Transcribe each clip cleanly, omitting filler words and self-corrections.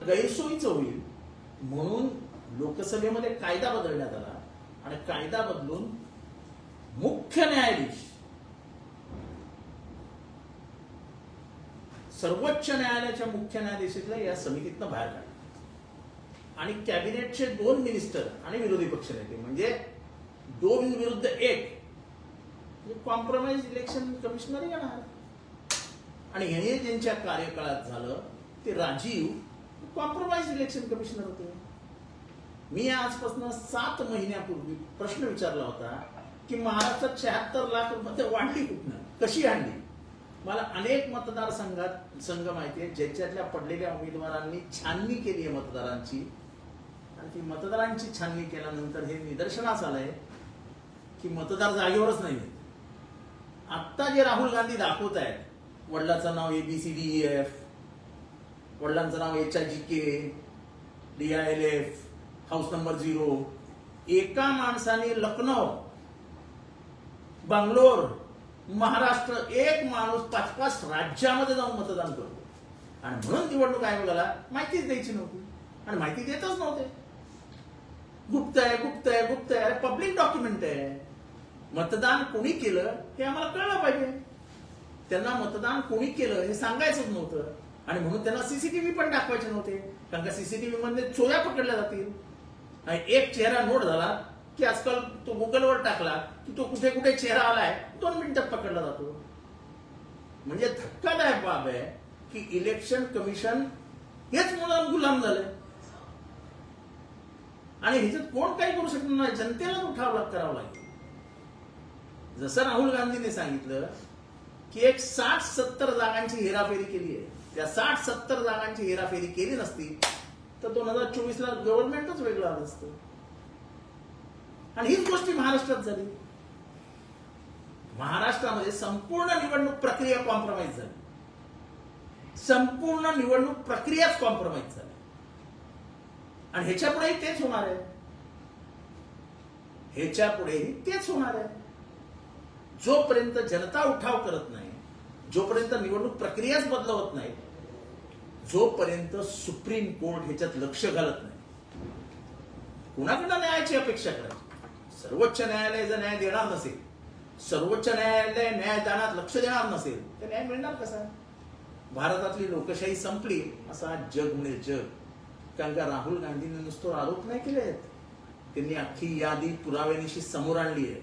गैरसोयीचं होईल म्हणून लोकसभेमध्ये कायदा बदलण्यात आला आणि कायदा बदलून मुख्य न्यायाधीश सर्वोच्च न्यायालयाच्या मुख्य न्यायाधीशाला या समितीतनं बाहेर काढलं आणि कॅबिनेटचे 2 मिनिस्टर आणि विरोधी पक्षनेते म्हणजे 2 विरुद्ध 1 कॉम्प्रोमाइज इलेक्शन कमिशनर येणार आणि हे ज्यांच्या कार्यकाळात झालं ते राजीव कॉम्प्रोमाइज इलेक्शन कमिशनर होते. मी आजपासून 7 महिन्यापूर्वी प्रश्न विचारला होता की महाराष्ट्रात 76 लाख रुपये वाढली कुठनं, कशी आणली. मला अनेक संघ माहिती आहे ज्याच्यातल्या पडलेल्या उमेदवारांनी छाननी केली आहे मतदारांची आणि ती मतदारांची छाननी केल्यानंतर हे निदर्शनास आलंय की मतदार जागेवरच नाही. आत्ता जे राहुल गांधी दाखवत आहेत, वडिलांचं नाव ABCDEF, वडिलांचं नाव HIGK DILF, हाऊस नंबर 0, एका माणसाने लखनौ, बंगलोर, महाराष्ट्र एक माणूस 5-5 राज्यामध्ये जाऊन मतदान करतो आणि म्हणून निवडणूक आयोगाला माहितीच द्यायची नव्हती आणि माहिती देतच नव्हते. गुप्त आहे पब्लिक डॉक्युमेंट आहे. मतदान कोणी केलं हे आम्हाला कळलं पाहिजे. त्यांना मतदान कोणी केलं हे सांगायचंच नव्हतं आणि म्हणून त्यांना CCTV पण दाखवायचे नव्हते कारण का CCTV मध्ये चोऱ्या पकडल्या जातील. एक चेहरा नोट झाला की आजकाल तो गुगलवर टाकला की तो कुठे कुठे चेहरा आलाय 2 मिनिटात पकडला जातो. म्हणजे धक्कादायक बाब आहे की इलेक्शन कमिशन हेच मुलांना गुलाम झालंय आणि ह्याच्यात कोण काही करू शकणार नाही. जनतेला उठाव करावं लागेल. जसं राहुल गांधीने सांगितलं की एक 60-70 जागांची हेराफेरी केली आहे. त्या 60-70 जागांची हेराफेरी केली नसती तर 2024ला गव्हर्नमेंटच वेगळं आलं असतं आणि हीच गोष्टी महाराष्ट्रात झाली. महाराष्ट्रामध्ये संपूर्ण निवडणूक प्रक्रिया कॉम्प्रोमाइज झाली. संपूर्ण निवडणूक प्रक्रियाच कॉम्प्रोमाइज झाली आणि ह्याच्यापुढेही तेच होणार आहे. ह्याच्यापुढेही तेच होणार आहे. जोपर्यंत जनता उठाव करत नाही, जोपर्यंत निवडणूक प्रक्रियाच बदलवत नाही, जोपर्यंत सुप्रीम कोर्ट ह्याच्यात लक्ष घालत नाही, कुणाकडे न्यायाची अपेक्षा करायची. सर्वोच्च न्यायालय जर न्याय देणार नसेल, सर्वोच्च न्यायालय न्यायदानात लक्ष देणार नसेल तर न्याय मिळणार कसा. भारतातली लोकशाही संपली असं आज जग म्हणेल. जग कारण का राहुल गांधींनी नुसतं आरोप नाही केले, त्यांनी अख्खी यादी पुराव्यानिशी समोर आणली आहे.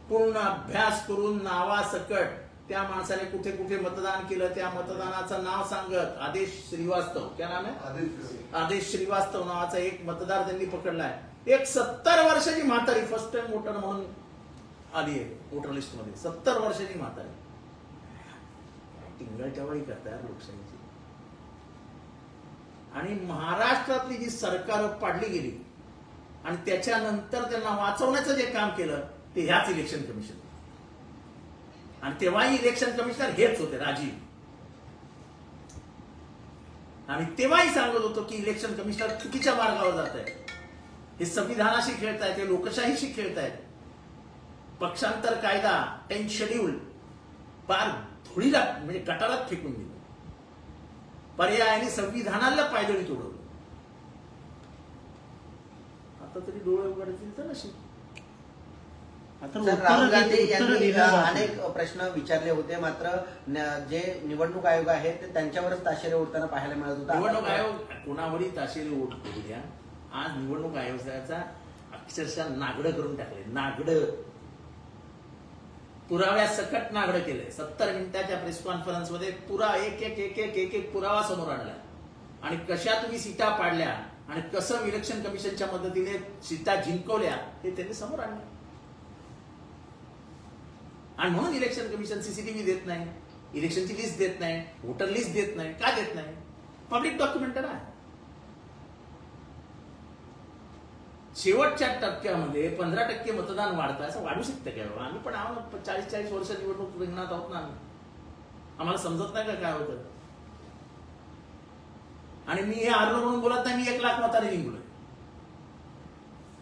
पूर्ण अभ्यास करून नावासकट त्या माणसाने कुठे कुठे मतदान केलं त्या मतदानाचं नाव सांगत आदेश श्रीवास्तव, क्या नाम आहे, आदेश श्रीवास्तव नावाचा एक मतदार त्यांनी पकडलाय. एक 70 वर्षाची म्हातारी फर्स्ट टाइम वोटर म्हणून आली आहे वोटर लिस्ट मध्ये. 70 वर्षाची म्हातारी. टिंगलच्या वळी करताय लोकशाहीची. आणि महाराष्ट्रातली जी सरकार पाडली गेली आणि त्याच्यानंतर त्यांना वाचवण्याचं जे काम केलं ते ह्याच इलेक्शन कमिशन आणि तेव्हाही इलेक्शन कमिशनर हेच होते राजीव. आणि तेव्हाही सांगत होतो की इलेक्शन कमिशनर चुकीच्या मार्गावर जात आहे. हे संविधानाशी खेळतायत, हे लोकशाहीशी खेळतायत. पक्षांतर कायदा 10th शेड्यूल फार धुळीला म्हणजे गटारात फेकून दिलं. पर्यायाने संविधानाला पायदळी तोडवलं. आता तरी डोळे उघडतील तर नशीब. राहुल गांधी यांनी अनेक प्रश्न विचारले होते मात्र जे निवडणूक आयोग आहे ते त्यांच्यावरच ताशेरे ओढताना पाहायला मिळत होता. निवडणूक आयोग कोणावरही ताशेरे ओढ करू द्या. आज निवडणूक आयोगाचा अक्षरशः नागडं करून टाकले. नागडं पुराव्या सकट नागडं केलंय. 70 मिनिटाच्या प्रेस कॉन्फरन्स मध्ये पुरा एक पुरावा समोर आणला आणि कशा तुम्ही सीटा पाडल्या आणि कसं इलेक्शन कमिशनच्या मदतीने सीटा जिंकवल्या हे त्यांनी समोर आणलं. आणि म्हणून इलेक्शन कमिशन CCTV देत नाही, इलेक्शनची लिस्ट देत नाही, वोटर लिस्ट देत नाही. का देत नाही? पब्लिक डॉक्युमेंट आहे. शेवटच्या टप्प्यामध्ये 15% मतदान वाढतं असं वाढू शकतं का? आम्ही पण आहोत 40-40 वर्ष निवडणूक रिंगणात आहोत ना. आम्हाला समजत नाही का काय होतं. आणि मी हे हारलो म्हणून बोलत नाही. मी 1 लाख मताने जिंकलोय.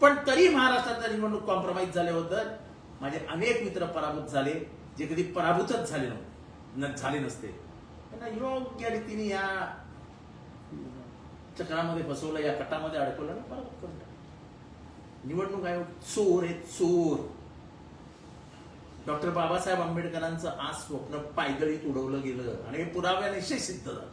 पण तरी महाराष्ट्रातल्या निवडणूक कॉम्प्रोमाइज झाले होतं. माझे अनेक मित्र पराभूत झाले जे कधी पराभूतच झाले नसते. त्यांना योग्य रीतीने या चक्रामध्ये फसवलं, या कटामध्ये अडकवलं ना, बरोबर करून टाकलं. निवडणूक आयोग चोर आहे, चोर. डॉक्टर बाबासाहेब आंबेडकरांचं आज स्वप्न पायदळीत उडवलं गेलं आणि हे पुराव्यानिश्चित सिद्ध झालं.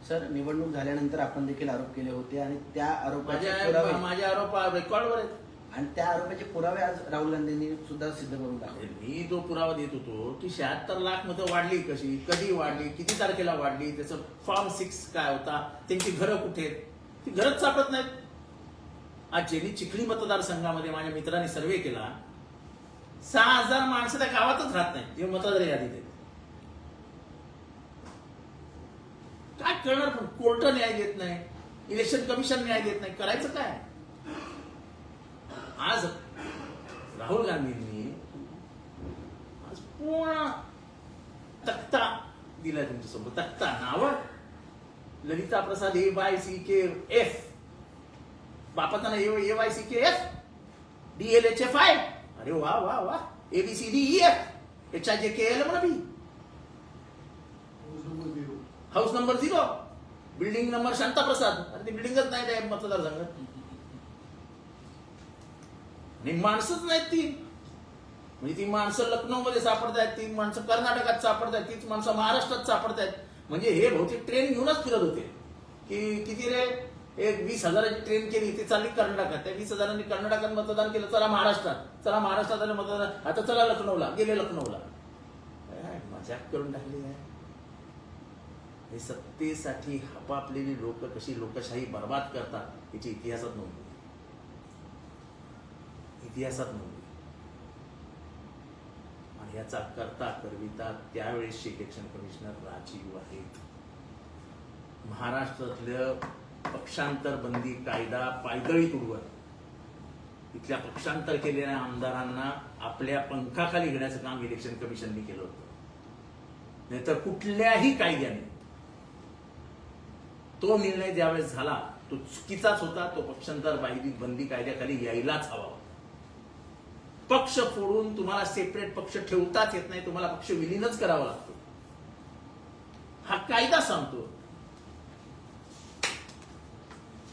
सर, निवडणूक झाल्यानंतर आपण देखील आरोप केले होते आणि त्या आरोपाचे पुरावे, माझे आरोप रेकॉर्डवर आहेत आणि त्या आरोपाचे पुरावे आज राहुल गांधींनी सुद्धा सिद्ध करून टाकले. मी जो पुरावा देत होतो की 76 लाख मतं वाढली कशी, कधी वाढली, किती तारखेला वाढली, त्याचं फॉर्म 6 काय होता, त्यांची घरं कुठे आहेत, ती घरच सापडत नाहीत. आज ज्यांनी चिखली मतदारसंघामध्ये माझ्या मित्रांनी सर्वे केला, 6000 माणसं त्या गावातच राहत नाही, हे मतदार यादीत आहेत. काय करणार? पण कोर्ट न्याय देत नाही, इलेक्शन कमिशन न्याय देत नाही, करायचं काय? आज राहुल गांधींनी आज पूर्ण तक्ता दिलाय तुमच्यासोबत. तक्ता नाव ललिता प्रसाद AYCKF, बापाचा AYCKF, DLHFI. अरे वा वा वा. ABCDEF, HIJKL म्हणा B. House number 0, building number Shanta Prasad. अरे ती बिल्डिंगच नाही त्या मतदारसंघात, माणसंच नाहीत ती. म्हणजे ती माणसं लखनौ मध्ये सापडतायत, ती माणसं कर्नाटकात सापडतायत, तीच माणसं महाराष्ट्रात सापडतायत. म्हणजे हे बहुतेक ट्रेन घेऊनच फिरत होते की किती रे, एक 20,000ची ट्रेन केली, ती चालली कर्नाटकात, त्या 20,000नी कर्नाटकात मतदान केलं, चला महाराष्ट्रात, चला महाराष्ट्रात आलं मतदान, आता चला लखनौला, गेले लखनौला. मजाक करून टाकली आहे. हे सत्तेसाठी हपापलेली लोक कशी लोकशाही बर्बाद करतात याची इतिहासात नोंद, इतिहासात नोंद. आणि याचा करता करविता त्यावेळेसचे इलेक्शन कमिशनर राजीव आहेत. महाराष्ट्रातलं पक्षांतर बंदी कायदा पायदळीत उडवत इथल्या पक्षांतर केलेल्या आमदारांना आपल्या पंखाखाली घेण्याचं काम इलेक्शन कमिशनने केलं होतं. नाहीतर कुठल्याही कायद्याने तो निर्णय ज्यावेळेस झाला तो चुकीचाच होता. तो पक्षांतर बंदी कायद्याखाली यायलाच हवा. पक्ष फोडून तुम्हाला सेपरेट पक्ष ठेवताच येत नाही, तुम्हाला पक्ष विलीनच करावा लागतो, हा कायदा सांगतो.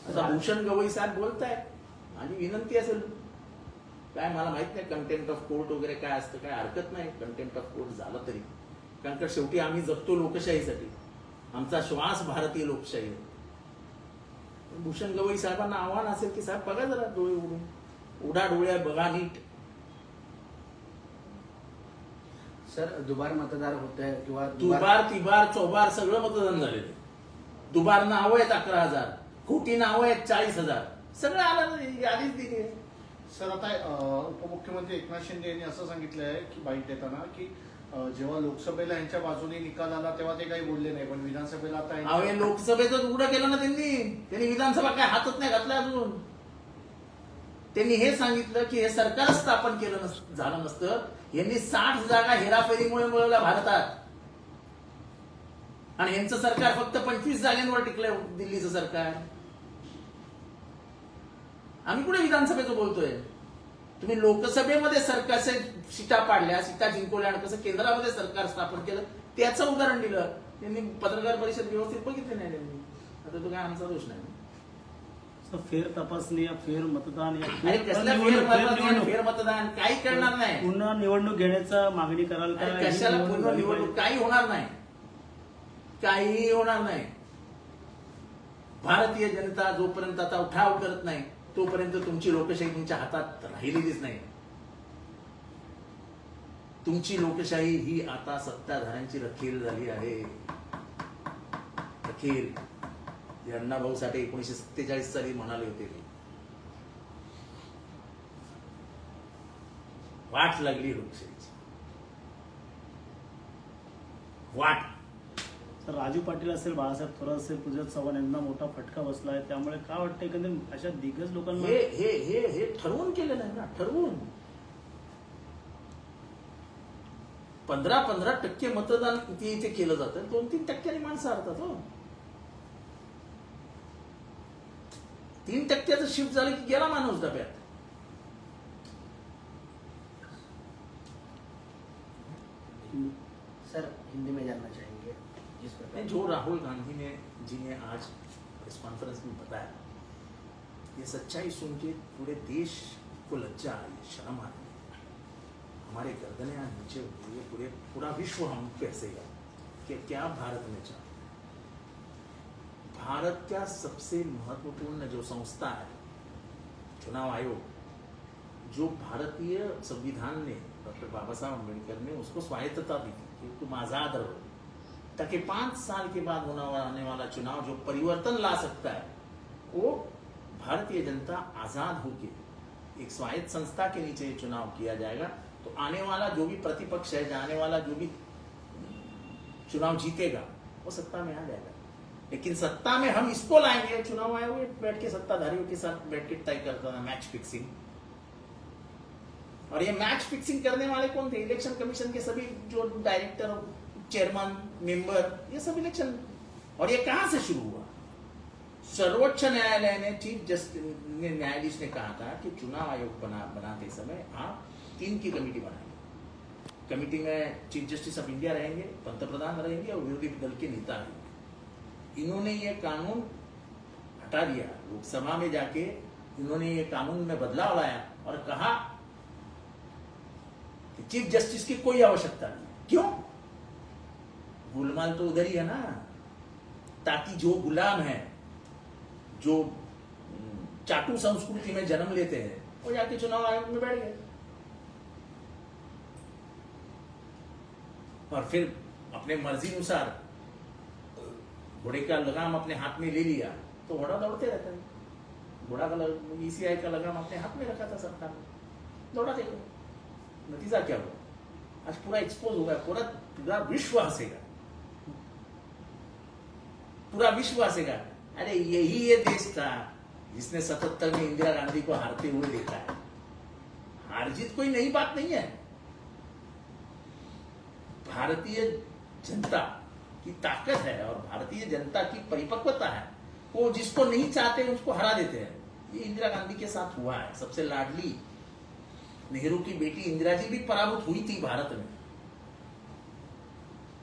आता भूषण गवई साहेब बोलताय, माझी विनंती असेल, काय मला माहित नाही कंटेम्प्ट ऑफ कोर्ट वगैरे काय असतं, काय हरकत नाही कंटेम्प्ट ऑफ कोर्ट झालं तरी, कारण का शेवटी आम्ही जगतो लोकशाहीसाठी, आमचा श्वास भारतीय लोकशाही आहे. भूषण गवई साहेबांना आव्हान असेल की साहेब बघा जरा डोळे उडून, उडा डोळे बघा नीट. सर, दुबार मतदार होते किंवा दुबार तिबार चौबार सगळं मतदान झालेलं. दुबार नावं आहेत 11,000, खोटी नावं आहेत 40,000, सगळं आलं, यादीच दिली आहे. सर, आता उपमुख्यमंत्री एकनाथ शिंदे यांनी असं सांगितलं आहे की बाईट देताना की जेव्हा लोकसभेला यांच्या बाजूने निकाल आला तेव्हा ते काही बोलले नाही, पण विधानसभेला आता लोकसभेचं उघडं केलं ना त्यांनी विधानसभा काय हातात नाही घातल्या अजून. त्यांनी हे सांगितलं की हे सरकार स्थापन केलं झालं नसतं, यांनी 60 जागा हेराफेरीमुळे मिळवल्या भारतात, आणि यांचं सरकार फक्त 25 जागांवर टिकलंय, दिल्लीचं सरकार. आम्ही कुठे विधानसभेचं बोलतोय? तुम्ही लोकसभेमध्ये सरकार सीटा पाडल्या, सीटा जिंकवल्या, आणि कसं केंद्रामध्ये सरकार स्थापन केलं त्याचं उदाहरण दिलं. त्यांनी पत्रकार परिषद व्यवस्थित बघितली नाही त्यांनी. आता तो काय आमचा दोष नाही. फेर तपासणी या फेर मतदान फेर मतदान काही करणार नाही. पुन्हा निवडणूक घेण्याचा मागणी कराल का? कशाला पुन्हा निवडणूक? काही होणार नाही, काही होणार नाही. भारतीय जनता जोपर्यंत आता उठाव करत नाही तोपर्यंत तुमची लोकशाही तुमच्या हातात राहिलेलीच नाही. तुमची लोकशाही ही आता सत्ताधाऱ्यांची रखेल झाली आहे. रखेल. अण्णाभाऊ साठे 1947 साली म्हणाले होते, वाट लागली लोकशाहीची, वाट. तर राजू पाटील असेल, बाळासाहेब थोरात असेल, पृथ्वीराज चव्हाण यांना मोठा फटका बसलाय. त्यामुळे काय वाटतं एकंदरीत अशा दिग्गज लोकांना हे ठरवून केलेलं आहे ना, ठरवून 15% मतदान किती इथे केलं जातं, 2-3% माणसं हरतात. हो, 3% शिफ्ट झालं की गेला माणूस डब्यात. सर, हिंदी में जानना चाहेंगे जिस प्रकार नहीं, जो राहुल गांधी जी ने आज प्रेस कॉन्फ्रेंस में बताया, ये सच्चाई सुन के पूरे देश को लज्जा आई, शर्म आई, हमारे गर्दनें नीचे हुई, पूरा विश्व हम पे हंसेगा कि क्या भारत में चाह। भारत का सबसे महत्वपूर्ण जो संस्था है चुनाव आयोग, जो भारतीय संविधान ने, डॉक्टर बाबा साहब अम्बेडकर ने उसको स्वायत्तता दी थी कि तुम आजाद रहो, ताकि 5 साल के बाद आने वाला चुनाव जो परिवर्तन ला सकता है, वो भारतीय जनता आजाद होकर एक स्वायत्त संस्था के नीचे चुनाव किया जाएगा। तो आने वाला जो भी प्रतिपक्ष है, आने वाला जो भी चुनाव जीतेगा वो सत्ता में आ जाएगा। लेकिन सत्ता में हम इसको लाएंगे, चुनाव आयोग बैठ के सत्ताधारियों के साथ बैठ के तय करता है मैच फिक्सिंग। और ये मैच फिक्सिंग करने वाले कौन थे? इलेक्शन कमीशन के सभी जो डायरेक्टर, चेयरमैन, मेंबर, ये सब इलेक्शन। और ये कहां से शुरू हुआ? सर्वोच्च न्यायालय ने चीफ जस्टिस न्यायाधीश ने कहा था कि चुनाव आयोग बनाते समय आप 3 की कमेटी बनाएंगे। कमेटी में चीफ जस्टिस ऑफ इंडिया रहेंगे, पंतप्रधान रहेंगे और विरोधी दल के नेता रहेंगे। इन्होंने ये कानून हटा दिया, लोकसभा में जाके इन्होंने ये कानून में बदलाव लाया और कहा कि चीफ जस्टिस की कोई आवश्यकता नहीं। क्यों? गोलमाल तो उधर ही है ना, ताकि जो गुलाम है, जो चाटू संस्कृति में जन्म लेते हैं, वो जाके चुनाव आयोग में बैठ गए और फिर अपने मर्जी अनुसार घोड़े का लगाम अपने हाथ में ले लिया तो घोड़ा दौड़ते रहता है। घोड़ा का ECI का लगाम अपने हाथ में रखा था सरकार ने, दौड़ा देखो, नतीजा क्या हुआ? आज पूरा एक्सपोज हो गया, पूरा विश्व हंसेगा, पूरा विश्व हंसेगा। अरे यही ये देश था जिसने 77 में इंदिरा गांधी को हारते हुए देखा है। हार जीत कोई नई बात नहीं है। भारतीय जनता की ताकत है और भारतीय जनता की परिपक्वता है, वो जिसको नहीं चाहते उसको हरा देते हैं। ये इंदिरा गांधी के साथ हुआ है। सबसे लाडली नेहरू की बेटी इंदिरा जी भी पराभूत हुई थी भारत में,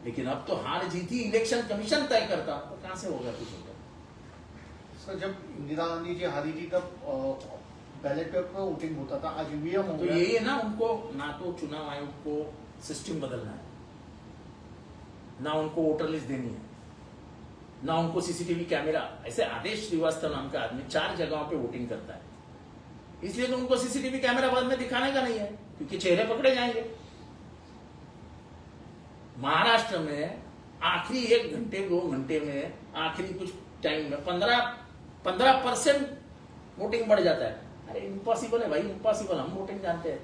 लेकिन अब तो हार जीती इलेक्शन कमीशन तय करता, तो कहां से होगा कुछ होगा? सर, जब इंदिरा गांधी जी हारी थी तब बैलेट पेपर पर वोटिंग होता था, आज ईवीएम हो तो गया। यही है ना, उनको ना तो चुनाव आयोग को सिस्टम बदलना है, ना उनको वोटर लिस्ट देनी है, ना उनको सीसीटीवी कैमरा। ऐसे आदेश श्रीवास्तव नाम का आदमी 4 जगहों पे वोटिंग करता है, इसलिए तो उनको सीसीटीवी कैमरा बाद में दिखाने का नहीं है, क्योंकि चेहरे पकड़े जाएंगे। महाराष्ट्र में आखिरी 1 घंटे 2 घंटे में, आखिरी कुछ टाइम में 15% वोटिंग बढ़ जाता है। अरे इम्पॉसिबल है भाई, इम्पॉसिबल। हम वोटिंग जानते हैं।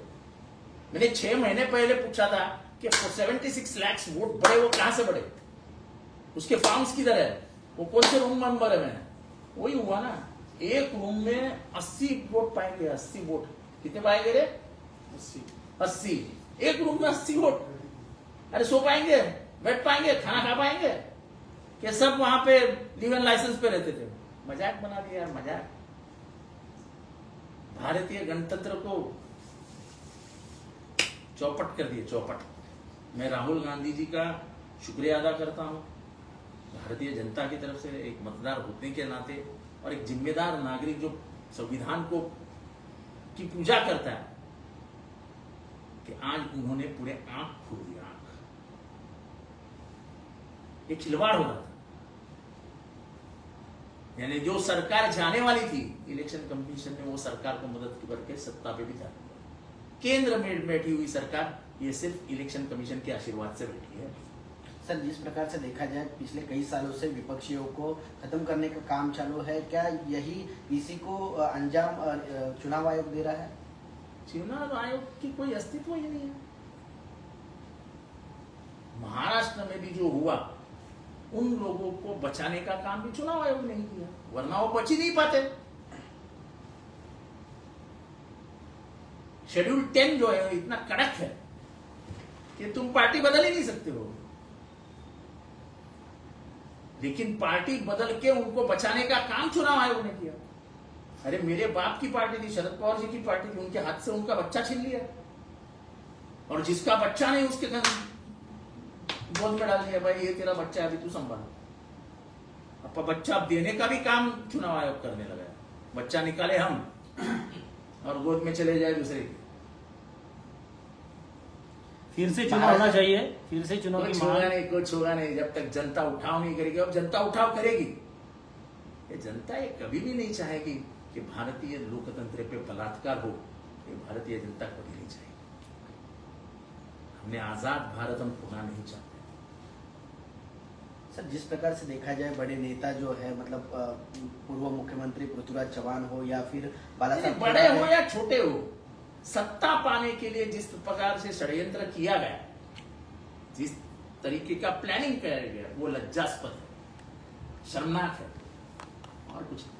मैंने 6 महीने पहले पूछा था कि 76 लाख वोट बढ़े, वो कहां से बढ़े, उसके फॉर्म्स किधर है, वो कौन से रूम नंबर है? वही हुआ ना, एक रूम में 80 वोट पाएंगे। 80 वोट कितने पाएंगे रे? 80। एक रूम में 80 वोट। अरे सो पाएंगे, बैठ पाएंगे, खाना खा पाएंगे? कि सब वहां पे लिव-इन लाइसेंस पे रहते थे? मजाक बना दिया यार, मजाक। भारतीय गणतंत्र को चौपट कर दिए, चौपट। मैं राहुल गांधी जी का शुक्रिया अदा करता हूं, भारतीय जनता की तरफ से, एक मतदार होने के नाते और एक जिम्मेदार नागरिक जो संविधान को की पूजा करता है, कि आज उन्होंने पूरे आंख खोल दिया। आंख, एक खिलवाड़ हो रहा था। यानी जो सरकार जाने वाली थी, इलेक्शन कमीशन ने वो सरकार को मदद करके सत्ता पे भी जा दिया। केंद्र में बैठी हुई सरकार ये सिर्फ इलेक्शन कमीशन के आशीर्वाद से बैठी है। सर, जिस प्रकार से देखा जाए पिछले कई सालों से विपक्षियों को खत्म करने का काम चालू है, क्या इसी को अंजाम चुनाव आयोग दे रहा है? चुनाव आयोग की कोई अस्तित्व ही नहीं है। महाराष्ट्र में भी जो हुआ, उन लोगों को बचाने का काम भी चुनाव आयोग ने नहीं किया, वरना वो बच ही नहीं पाते। शेड्यूल 10 जो है इतना कड़क है कि तुम पार्टी बदल ही नहीं सकते हो, लेकिन पार्टी बदल के उनको बचाने का काम चुनाव आयोग ने किया। अरे मेरे बाप की पार्टी थी, शरद पवार जी की पार्टी थी, उनके हाथ से उनका बच्चा छीन लिया, और जिसका बच्चा नहीं उसके गोद में डाल दिया, भाई ये तेरा बच्चा है, अभी तू संभाल। अब बच्चा देने का भी काम चुनाव आयोग करने लगा है। बच्चा निकाले हम और गोद में चले जाए दूसरे की। फिर से चुनाव होना चाहिए, फिर से चुनाव की कुछ मांग। होगा नहीं, कुछ होगा नहीं जब तक जनता उठाव नहीं करेगी। अब जनता उठाव करेगी। ये जनता ये कभी भी नहीं चाहेगी कि भारतीय लोकतंत्र पे बलात्कार हो। ये भारतीय जनता कभी नहीं चाहेगी। हमने आजाद भारत हम खोना नहीं चाहते। सर, जिस प्रकार से देखा जाए बड़े नेता जो है, मतलब पूर्व मुख्यमंत्री पृथ्वीराज चौहान हो या फिर बालासाहेब बड़े हो या छोटे हो, सत्ता पाने के लिए जिस प्रकार से षड्यंत्र किया गया, जिस तरीके का प्लानिंग किया गया, वो लज्जास्पद है, शर्मनाक है और कुछ नहीं।